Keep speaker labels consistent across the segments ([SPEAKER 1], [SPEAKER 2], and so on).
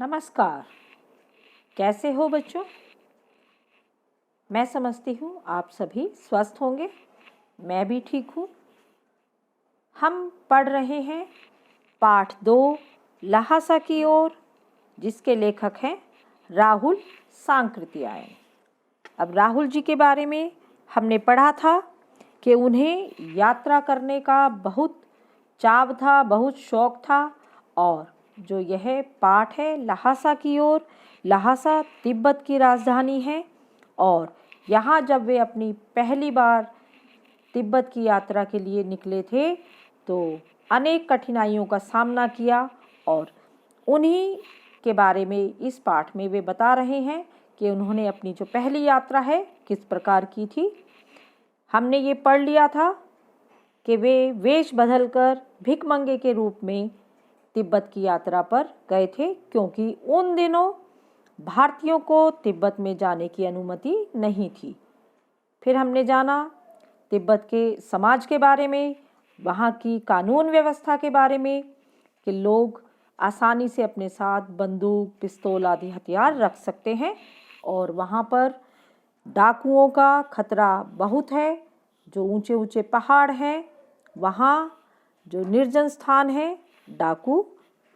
[SPEAKER 1] नमस्कार। कैसे हो बच्चों? मैं समझती हूँ आप सभी स्वस्थ होंगे। मैं भी ठीक हूँ। हम पढ़ रहे हैं पाठ 2 ल्हासा की ओर, जिसके लेखक हैं राहुल सांकृत्यायन। अब राहुल जी के बारे में हमने पढ़ा था कि उन्हें यात्रा करने का बहुत चाव था, बहुत शौक था। और जो यह पाठ है ल्हासा की ओर, ल्हासा तिब्बत की राजधानी है। और यहाँ जब वे अपनी पहली बार तिब्बत की यात्रा के लिए निकले थे तो अनेक कठिनाइयों का सामना किया, और उन्हीं के बारे में इस पाठ में वे बता रहे हैं कि उन्होंने अपनी जो पहली यात्रा है किस प्रकार की थी। हमने ये पढ़ लिया था कि वे वेश बदलकर भिखमंगे के रूप में तिब्बत की यात्रा पर गए थे, क्योंकि उन दिनों भारतीयों को तिब्बत में जाने की अनुमति नहीं थी। फिर हमने जाना तिब्बत के समाज के बारे में, वहाँ की कानून व्यवस्था के बारे में, कि लोग आसानी से अपने साथ बंदूक, पिस्तौल आदि हथियार रख सकते हैं, और वहाँ पर डाकुओं का खतरा बहुत है। जो ऊंचे ऊंचे पहाड़ हैं, वहाँ जो निर्जन स्थान है, डाकू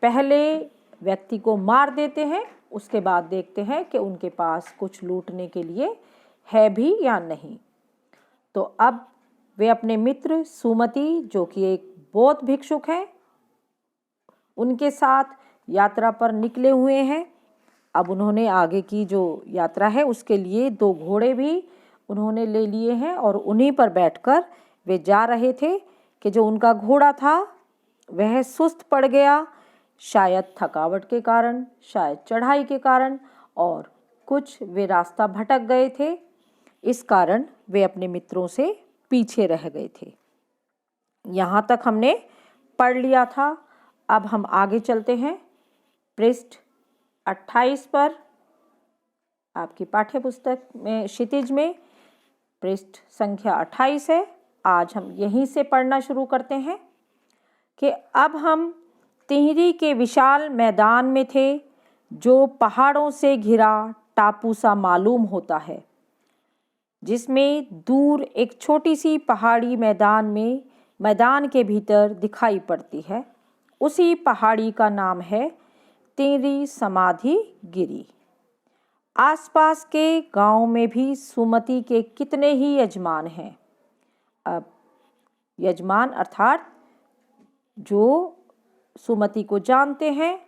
[SPEAKER 1] पहले व्यक्ति को मार देते हैं, उसके बाद देखते हैं कि उनके पास कुछ लूटने के लिए है भी या नहीं। तो अब वे अपने मित्र सुमति, जो कि एक बौद्ध भिक्षुक हैं, उनके साथ यात्रा पर निकले हुए हैं। अब उन्होंने आगे की जो यात्रा है उसके लिए 2 घोड़े भी उन्होंने ले लिए हैं, और उन्हीं पर बैठकर वे जा रहे थे कि जो उनका घोड़ा था वह सुस्त पड़ गया, शायद थकावट के कारण, शायद चढ़ाई के कारण, और कुछ वे रास्ता भटक गए थे। इस कारण वे अपने मित्रों से पीछे रह गए थे। यहाँ तक हमने पढ़ लिया था। अब हम आगे चलते हैं पृष्ठ 28 पर। आपकी पाठ्य पुस्तक में क्षितिज में पृष्ठ संख्या 28 है। आज हम यहीं से पढ़ना शुरू करते हैं कि अब हम तिहरी के विशाल मैदान में थे, जो पहाड़ों से घिरा टापू सा मालूम होता है, जिसमें दूर एक छोटी सी पहाड़ी मैदान के भीतर दिखाई पड़ती है। उसी पहाड़ी का नाम है तिहरी समाधि गिरी। आसपास के गांव में भी सुमति के कितने ही यजमान हैं। अब यजमान अर्थात जो सुमति को जानते हैं।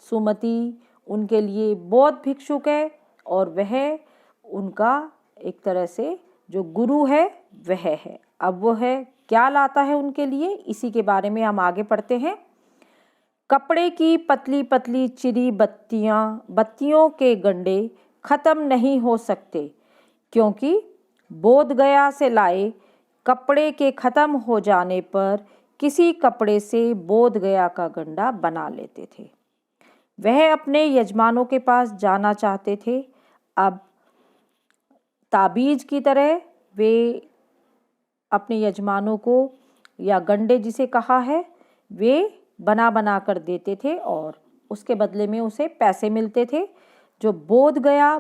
[SPEAKER 1] सुमति उनके लिए बौद्ध भिक्षुक है, और वह उनका एक तरह से जो गुरु है वह है। अब वह क्या लाता है उनके लिए, इसी के बारे में हम आगे पढ़ते हैं। कपड़े की पतली पतली चिरी बत्तियों के गंडे खत्म नहीं हो सकते, क्योंकि बोध गया से लाए कपड़े के खत्म हो जाने पर किसी कपड़े से बोध गया का गंडा बना लेते थे। वह अपने यजमानों के पास जाना चाहते थे। अब ताबीज की तरह वे अपने यजमानों को, या गंडे जिसे कहा है, वे बना कर देते थे, और उसके बदले में उसे पैसे मिलते थे। जो बोध गया,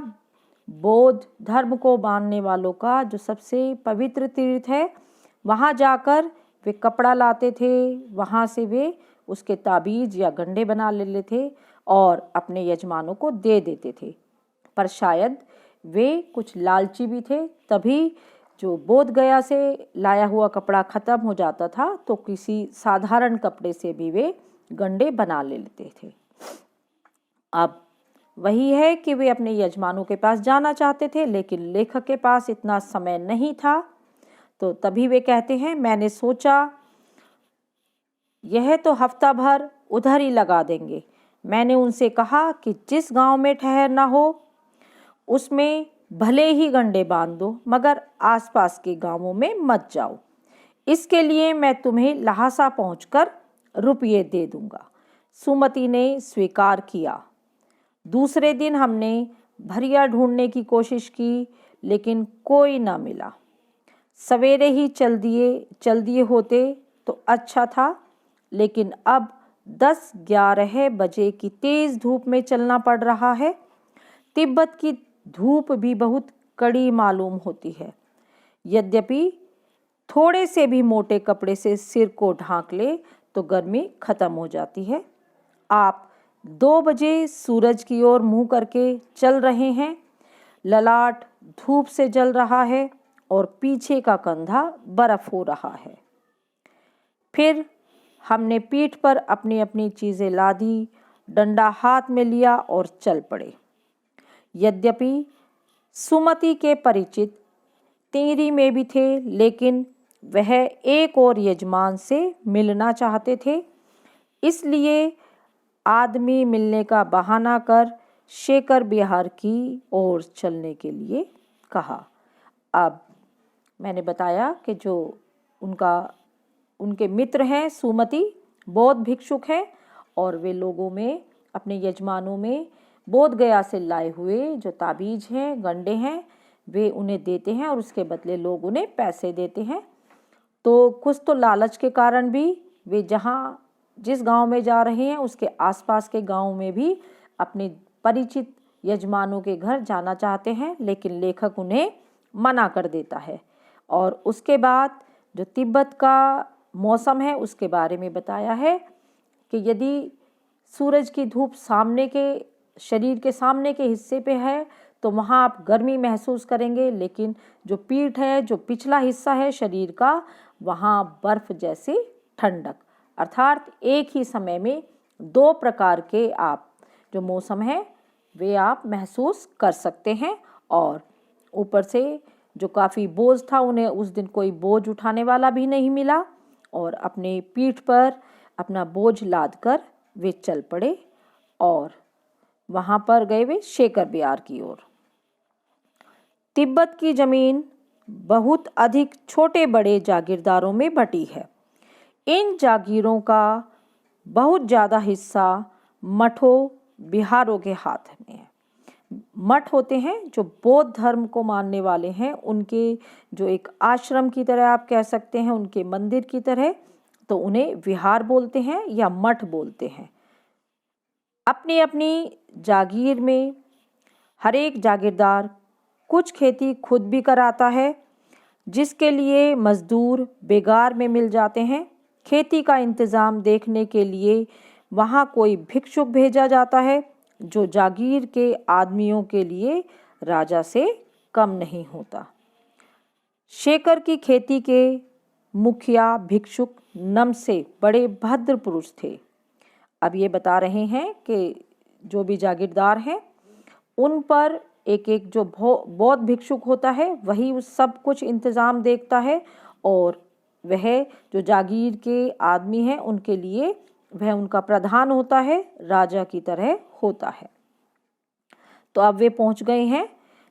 [SPEAKER 1] बौद्ध धर्म को मानने वालों का जो सबसे पवित्र तीर्थ है, वहाँ जाकर वे कपड़ा लाते थे। वहाँ से वे उसके ताबीज या गंडे बना लेते थे और अपने यजमानों को दे देते थे। पर शायद वे कुछ लालची भी थे, तभी जो बोध गया से लाया हुआ कपड़ा खत्म हो जाता था तो किसी साधारण कपड़े से भी वे गंडे बना लेते थे। अब वही है कि वे अपने यजमानों के पास जाना चाहते थे, लेकिन लेखक के पास इतना समय नहीं था। तो तभी वे कहते हैं, मैंने सोचा यह तो हफ्ता भर उधर ही लगा देंगे। मैंने उनसे कहा कि जिस गांव में ठहरना हो उसमें भले ही गंडे बांध दो, मगर आसपास के गांवों में मत जाओ। इसके लिए मैं तुम्हें ल्हासा पहुंचकर रुपये दे दूंगा। सुमति ने स्वीकार किया। दूसरे दिन हमने भरिया ढूंढने की कोशिश की, लेकिन कोई ना मिला। सवेरे ही चल दिए होते तो अच्छा था, लेकिन अब 10-11 बजे की तेज धूप में चलना पड़ रहा है। तिब्बत की धूप भी बहुत कड़ी मालूम होती है। यद्यपि थोड़े से भी मोटे कपड़े से सिर को ढांक ले तो गर्मी खत्म हो जाती है। आप 2 बजे सूरज की ओर मुंह करके चल रहे हैं। ललाट धूप से जल रहा है और पीछे का कंधा बर्फ हो रहा है। फिर हमने पीठ पर अपनी अपनी चीजें लादी, डंडा हाथ में लिया और चल पड़े। यद्यपि सुमति के परिचित टेहरी में भी थे, लेकिन वह एक और यजमान से मिलना चाहते थे। इसलिए आदमी मिलने का बहाना कर शेखर बिहार की ओर चलने के लिए कहा। अब मैंने बताया कि जो उनके मित्र हैं सुमति, बौद्ध भिक्षुक हैं और वे लोगों में अपने यजमानों में बोध गया से लाए हुए जो ताबीज हैं, गंडे हैं, वे उन्हें देते हैं और उसके बदले लोग उन्हें पैसे देते हैं। तो कुछ तो लालच के कारण भी वे जिस गांव में जा रहे हैं उसके आसपास के गांव में भी अपने परिचित यजमानों के घर जाना चाहते हैं, लेकिन लेखक उन्हें मना कर देता है। और उसके बाद जो तिब्बत का मौसम है उसके बारे में बताया है कि यदि सूरज की धूप शरीर के सामने के हिस्से पे है तो वहाँ आप गर्मी महसूस करेंगे, लेकिन जो पीठ है, जो पिछला हिस्सा है शरीर का, वहाँ बर्फ जैसी ठंडक। अर्थात एक ही समय में 2 प्रकार के आप जो मौसम है वे आप महसूस कर सकते हैं। और ऊपर से जो काफ़ी बोझ था, उन्हें उस दिन कोई बोझ उठाने वाला भी नहीं मिला और अपने पीठ पर अपना बोझ लाद कर वे चल पड़े और वहाँ पर गए वे शेखर बिहार की ओर। तिब्बत की जमीन बहुत अधिक छोटे बड़े जागीरदारों में बटी है। इन जागीरों का बहुत ज़्यादा हिस्सा मठों, बिहारों के हाथ में है। मठ होते हैं जो बौद्ध धर्म को मानने वाले हैं, उनके जो एक आश्रम की तरह आप कह सकते हैं, उनके मंदिर की तरह, तो उन्हें विहार बोलते हैं या मठ बोलते हैं। अपनी अपनी जागीर में हर एक जागीरदार कुछ खेती खुद भी कराता है, जिसके लिए मजदूर बेगार में मिल जाते हैं। खेती का इंतज़ाम देखने के लिए वहाँ कोई भिक्षुक भेजा जाता है जो जागीर के आदमियों के लिए राजा से कम नहीं होता। शेखर की खेती के मुखिया भिक्षुक नमसे बड़े भद्र पुरुष थे। अब ये बता रहे हैं कि जो भी जागीरदार हैं उन पर एक एक जो बौद्ध भिक्षुक होता है वही उस सब कुछ इंतज़ाम देखता है और वह जो जागीर के आदमी हैं उनके लिए वह उनका प्रधान होता है, राजा की तरह होता है। तो अब वे पहुंच गए हैं।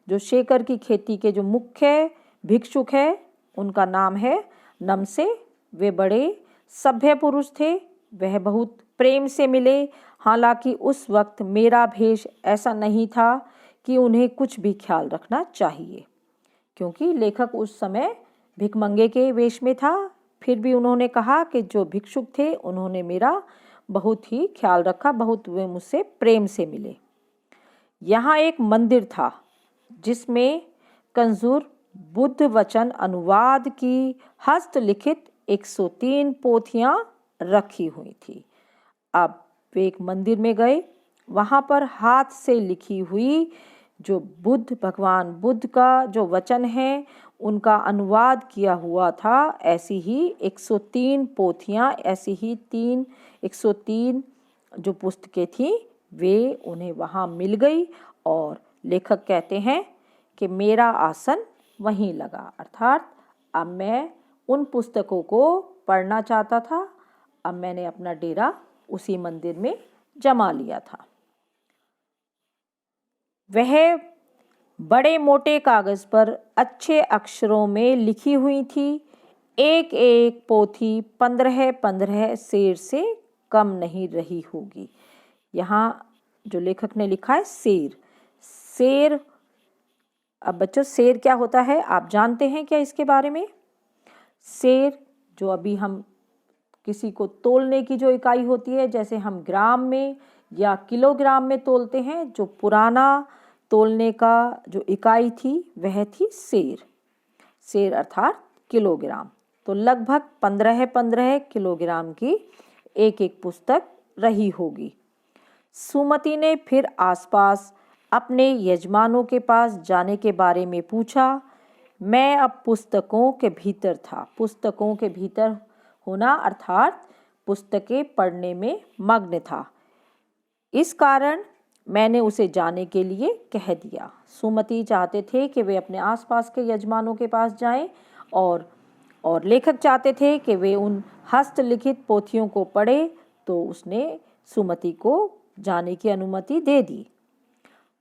[SPEAKER 1] जो शेखर की खेती के जो मुख्य भिक्षुक है उनका नाम है नमसे। वे बड़े सभ्य पुरुष थे, वह बहुत प्रेम से मिले। हालांकि उस वक्त मेरा भेष ऐसा नहीं था कि उन्हें कुछ भी ख्याल रखना चाहिए, क्योंकि लेखक उस समय भिखमंगे के वेश में था। फिर भी उन्होंने कहा कि जो भिक्षुक थे उन्होंने मेरा बहुत ही ख्याल रखा, बहुत वे मुझसे प्रेम से मिले। यहाँ एक मंदिर था जिसमें कंजूर बुद्ध वचन अनुवाद की हस्तलिखित 103 पोथियाँ रखी हुई थी। अब वे एक मंदिर में गए, वहाँ पर हाथ से लिखी हुई जो भगवान बुद्ध का जो वचन है उनका अनुवाद किया हुआ था। ऐसी ही 103 पोथियाँ, ऐसी ही 103 जो पुस्तकें थीं वे उन्हें वहाँ मिल गई और लेखक कहते हैं कि मेरा आसन वहीं लगा। अर्थात अब मैं उन पुस्तकों को पढ़ना चाहता था। अब मैंने अपना डेरा उसी मंदिर में जमा लिया था। वह बड़े मोटे कागज पर अच्छे अक्षरों में लिखी हुई थी। एक एक पोथी 15-15 सेर से कम नहीं रही होगी। यहाँ जो लेखक ने लिखा है सेर। अब बच्चों सेर क्या होता है आप जानते हैं क्या इसके बारे में? सेर जो अभी हम किसी को तोलने की जो इकाई होती है, जैसे हम ग्राम में या किलोग्राम में तोलते हैं, जो पुराना तोलने का जो इकाई थी वह थी सेर। सेर अर्थात किलोग्राम। तो लगभग 15-15 किलोग्राम की एक एक पुस्तक रही होगी। सुमति ने फिर आसपास अपने यजमानों के पास जाने के बारे में पूछा। मैं अब पुस्तकों के भीतर था। पुस्तकों के भीतर होना अर्थात पुस्तकें पढ़ने में मग्न था। इस कारण मैंने उसे जाने के लिए कह दिया। सुमति चाहते थे कि वे अपने आसपास के यजमानों के पास जाएं और लेखक चाहते थे कि वे उन हस्तलिखित पोथियों को पढ़े, तो उसने सुमति को जाने की अनुमति दे दी।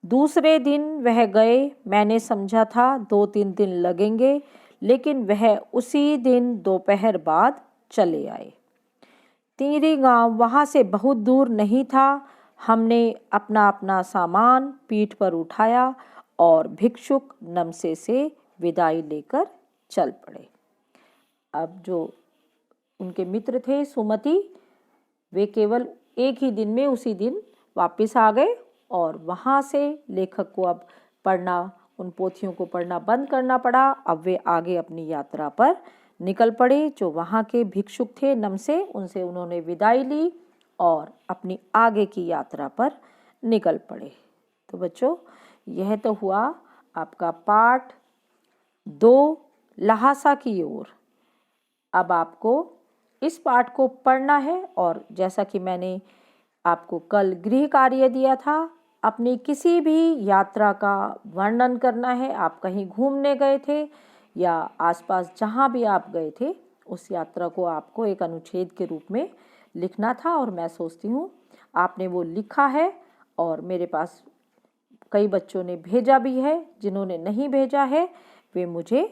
[SPEAKER 1] दूसरे दिन वह गए। मैंने समझा था 2-3 दिन लगेंगे, लेकिन वह उसी दिन दोपहर बाद चले आए। तीरी गांव वहां से बहुत दूर नहीं था। हमने अपना अपना सामान पीठ पर उठाया और भिक्षुक नमसे से विदाई लेकर चल पड़े। अब जो उनके मित्र थे सुमति, वे केवल एक ही दिन में उसी दिन वापस आ गए और वहाँ से लेखक को अब पढ़ना, उन पोथियों को पढ़ना बंद करना पड़ा। अब वे आगे अपनी यात्रा पर निकल पड़े। जो वहाँ के भिक्षुक थे नमसे, उनसे उन्होंने विदाई ली और अपनी आगे की यात्रा पर निकल पड़े। तो बच्चों, यह तो हुआ आपका पाठ 2 ल्हासा की ओर। अब आपको इस पाठ को पढ़ना है और जैसा कि मैंने आपको कल गृह कार्य दिया था, अपनी किसी भी यात्रा का वर्णन करना है। आप कहीं घूमने गए थे या आसपास जहाँ भी आप गए थे, उस यात्रा को आपको एक अनुच्छेद के रूप में लिखना था और मैं सोचती हूँ आपने वो लिखा है और मेरे पास कई बच्चों ने भेजा भी है। जिन्होंने नहीं भेजा है वे मुझे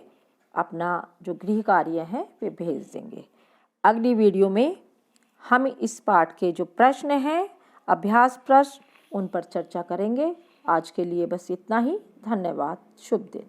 [SPEAKER 1] अपना जो गृह कार्य है वे भेज देंगे। अगली वीडियो में हम इस पाठ के जो प्रश्न हैं, अभ्यास प्रश्न, उन पर चर्चा करेंगे। आज के लिए बस इतना ही। धन्यवाद। शुभ दिन।